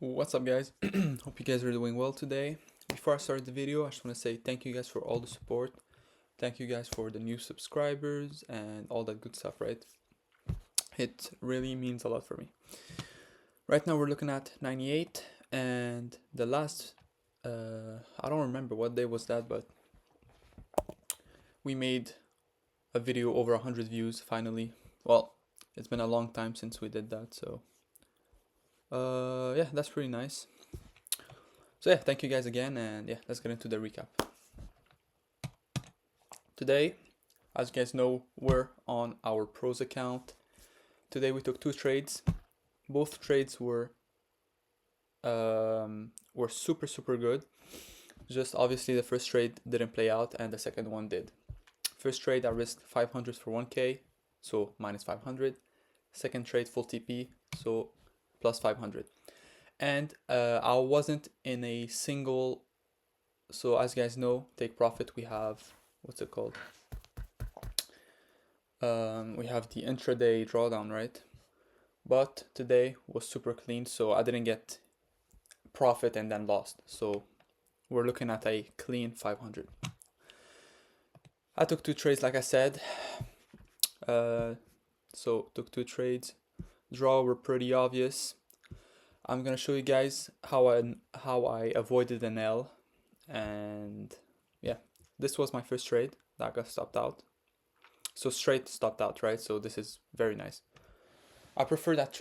What's up, guys? Hope you guys are doing well today. Before I start the video, I just want to say thank you guys for all the support. Thank you guys for the new subscribers and all that good stuff, right? It really means a lot for me. Right now we're looking at 98, and the last I don't remember what day was that, but we made a video over 100 views finally. Well, it's been a long time since we did that, so yeah, that's pretty nice. So yeah, thank you guys again, and yeah, let's get into the recap. Today, as you guys know, we're on our pros account. Today we took two trades. Both trades were super good. Just obviously the first trade didn't play out and the second one did. First trade I risked 500 for 1k, so minus 500. Second trade full TP, so plus 500. And I wasn't in a single, so as you guys know, take profit, we have, what's it called? We have the intraday drawdown, right? But today was super clean, so I didn't get profit and then lost. So we're looking at a clean 500. I took two trades, like I said. So took two trades. Draw were pretty obvious. I'm gonna show you guys how I avoided an L, and yeah, this was my first trade that got stopped out. So straight stopped out, right? So this is very nice. I prefer that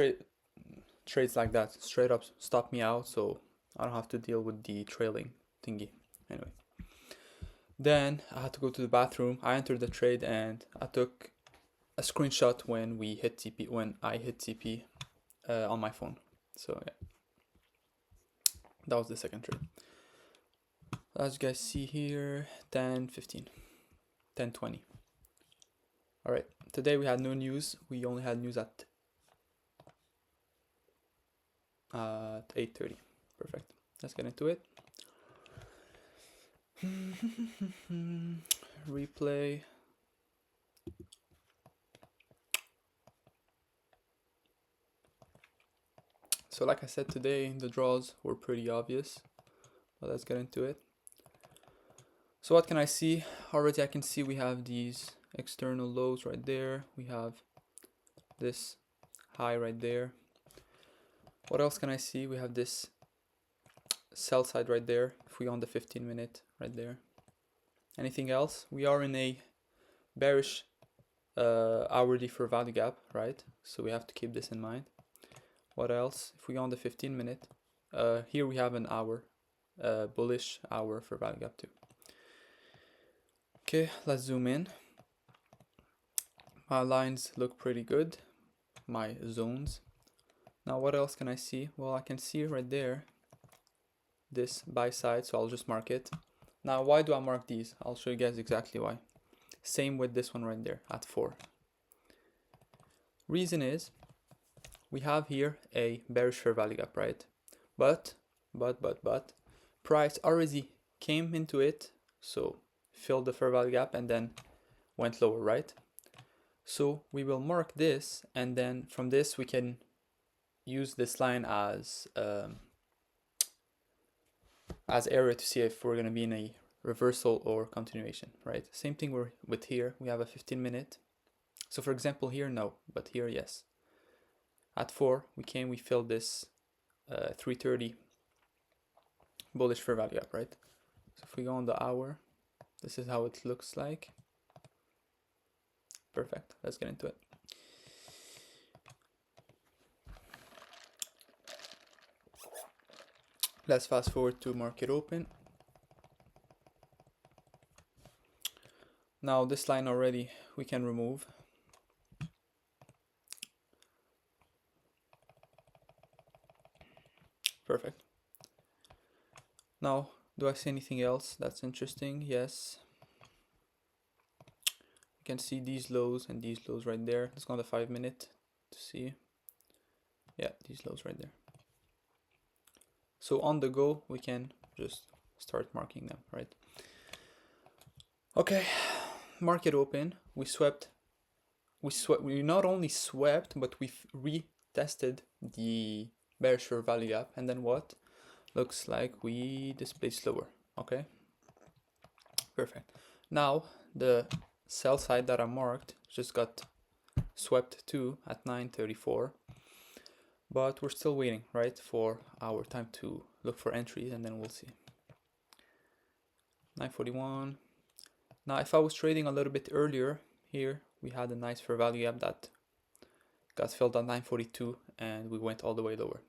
trades like that, straight up stop me out, so I don't have to deal with the trailing thingy. Anyway, then I had to go to the bathroom. I entered the trade and I took a screenshot when we hit TP, when I hit TP on my phone. So yeah, that was the second trade. As you guys see here, 10, 15, 10, 20. All right, today we had no news. We only had news at 8:30. Perfect. Let's get into it. Replay. So like I said, today the draws were pretty obvious, but let's get into it. So what can I see? Already I can see we have these external lows right there. We have this high right there. What else can I see? We have this sell side right there. If we on the 15-minute right there. Anything else? We are in a bearish hourly for value gap, right? So we have to keep this in mind. What else? If we go on the 15-minute, here we have an hour, bullish hour for value gap too. Okay, let's zoom in. My lines look pretty good, my zones. Now what else can I see? Well, I can see right there this buy side, so I'll just mark it. Now why do I mark these? I'll show you guys exactly why. Same with this one right there at 4. Reason is we have here a bearish fair value gap, right? But price already came into it, so filled the fair value gap and then went lower, right? So we will mark this, and then from this we can use this line as area to see if we're going to be in a reversal or continuation, right? Same thing with here. We have a 15-minute. So for example here, no, but here, yes. At 4, we filled this 330 bullish fair value gap, right? So if we go on the hour, this is how it looks like. Perfect. Let's get into it. Let's fast forward to market open. Now this line already we can remove. Perfect. Now, do I see anything else that's interesting? Yes. You can see these lows and these lows right there. Let's go on the 5-minute to see. Yeah, these lows right there. So on the go, we can just start marking them, right? Okay, market open. We not only swept, but we retested the bearish fair value gap, and then what? Looks like we display slower. Okay, perfect. Now the sell side that I marked just got swept too at 9:34, but we're still waiting, right, for our time to look for entries, and then we'll see. 9:41. Now if I was trading a little bit earlier here, we had a nice fair value gap that got filled at 9:42, and we went all the way lower.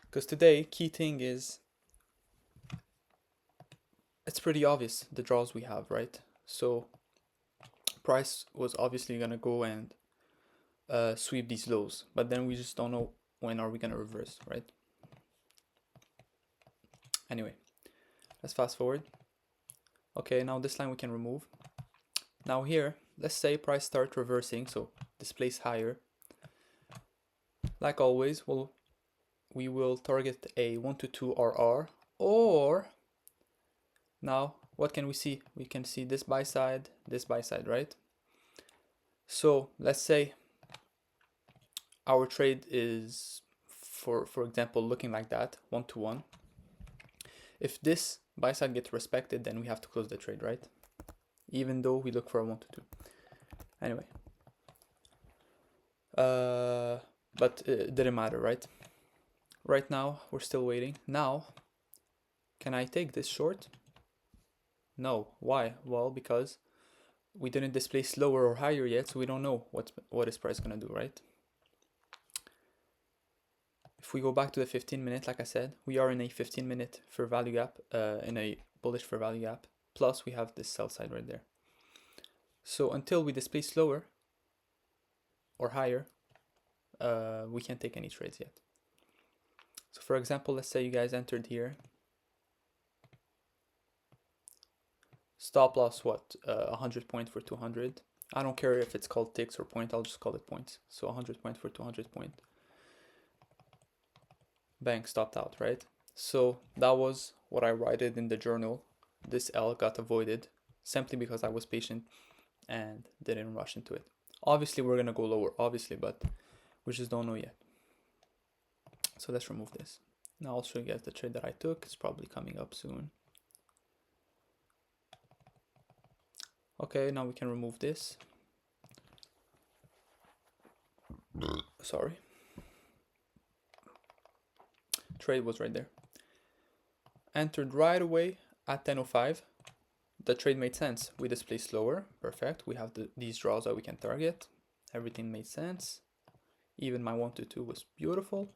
Because today, key thing is, it's pretty obvious the draws we have, right? So price was obviously gonna go and sweep these lows, but then we just don't know when are we gonna reverse, right? Anyway, let's fast forward. Okay, now this line we can remove. Now here, let's say price start reversing, so displays higher. Like always, we will target a 1 to 2 RR, or now what can we see? We can see this buy side, right? So let's say our trade is, for example, looking like that, 1 to 1. If this buy side gets respected, then we have to close the trade, right? Even though we look for a 1 to 2. Anyway, but it didn't matter, right? Right now we're still waiting. Now, can I take this short? No. Why? Well, because we didn't display lower or higher yet, so we don't know what is price gonna do, right? If we go back to the 15-minute, like I said, we are in a 15-minute fair value gap, in a bullish fair value gap. Plus, we have this sell side right there. So until we display lower or higher, we can't take any trades yet. So for example, let's say you guys entered here. Stop loss, what? 100 point for 200. I don't care if it's called ticks or point, I'll just call it points. So 100 point for 200 point. Bang, stopped out, right? So that was what I wrote in the journal. This L got avoided simply because I was patient and didn't rush into it. Obviously, we're gonna go lower, obviously, but we just don't know yet. So let's remove this. Now I'll show you guys the trade that I took. It's probably coming up soon. Okay, now we can remove this. Sorry. Trade was right there. Entered right away at 10:05. The trade made sense. We display slower. Perfect. We have these draws that we can target. Everything made sense. Even my 1 to 2 was beautiful.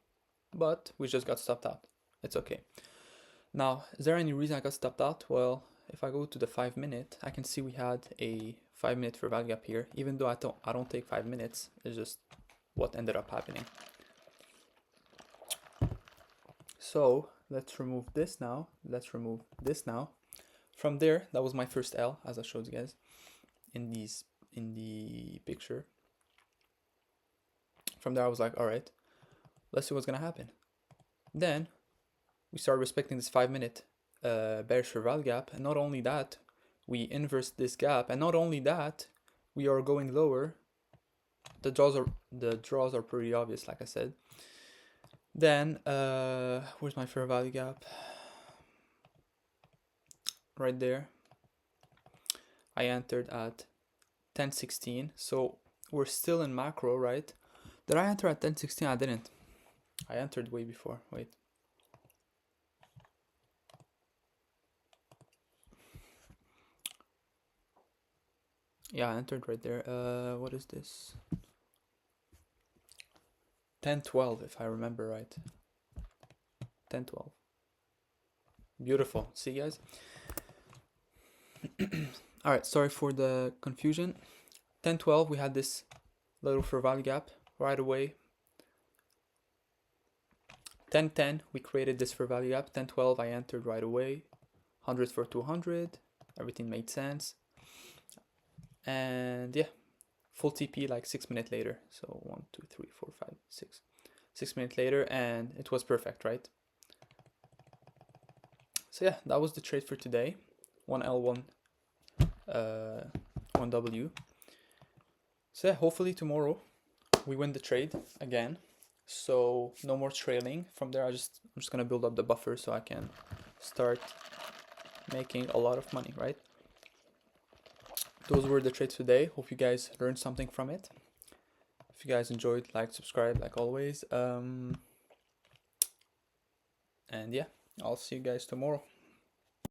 But we just got stopped out. It's okay. Now, is there any reason I got stopped out? Well, if I go to the 5-minute, I can see we had a 5-minute fair value gap here. Even though I don't take 5 minutes, it's just what ended up happening. So let's remove this now. Let's remove this now. From there, that was my first L, as I showed you guys in the picture. From there, I was like, all right, let's see what's gonna happen. Then we started respecting this 5-minute bearish fair value gap, and not only that, we inverse this gap, and not only that, we are going lower. The draws are pretty obvious, like I said. Then where's my fair value gap? Right there. I entered at 10:16, so we're still in macro, right? Did I enter at 10:16? I didn't. I entered way before. Wait. Yeah, I entered right there. What is this? 10:12, if I remember right. 10:12. Beautiful. See, guys? All right, sorry for the confusion. 10:12, we had this little fair value gap right away. 10:10, we created this fair value gap. 10:12, I entered right away. 100 for 200. Everything made sense. And yeah, full TP like 6 minutes later. So 1, 2, 3, 4, 5, 6. 6 minutes later, and it was perfect, right? So yeah, that was the trade for today. 1L1, 1W. So yeah, hopefully tomorrow we win the trade again. So no more trailing. From there I'm just gonna build up the buffer so I can start making a lot of money, right? Those were the trades today. Hope you guys learned something from it. If you guys enjoyed, like, subscribe like always. And yeah, I'll see you guys tomorrow.